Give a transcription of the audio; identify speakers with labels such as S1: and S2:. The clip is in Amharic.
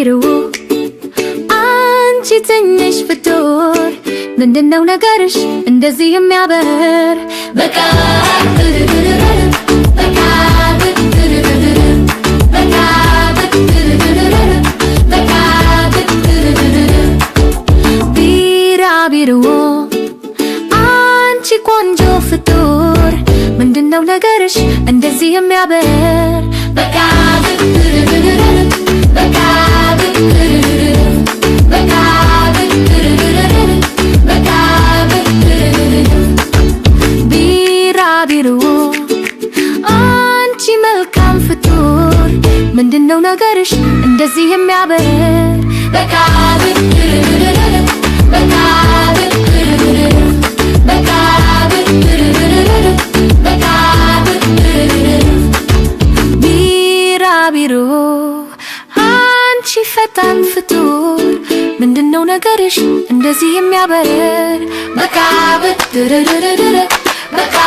S1: ቢሩ አንቺ ትንሽ ፍጡር ምንድነው ነገርሽ እንደዚህ የሚያበር በቃ ቢራቢሮ አንቺ ቆንጆ ፍጡር ምንድነው ነገርሽ እንደዚህ የሚያበር በቃ ቢራቢሮ አንቺ መልካም ፍጡር ምንድነው ነገርሽ እንደዚህ የሚያበር በቃ ቢራቢሮ አንቺ ፈጣን ፍጡር ምንድነው ነገርሽ እንደዚህ የሚያበር በቃ በቃ በቃ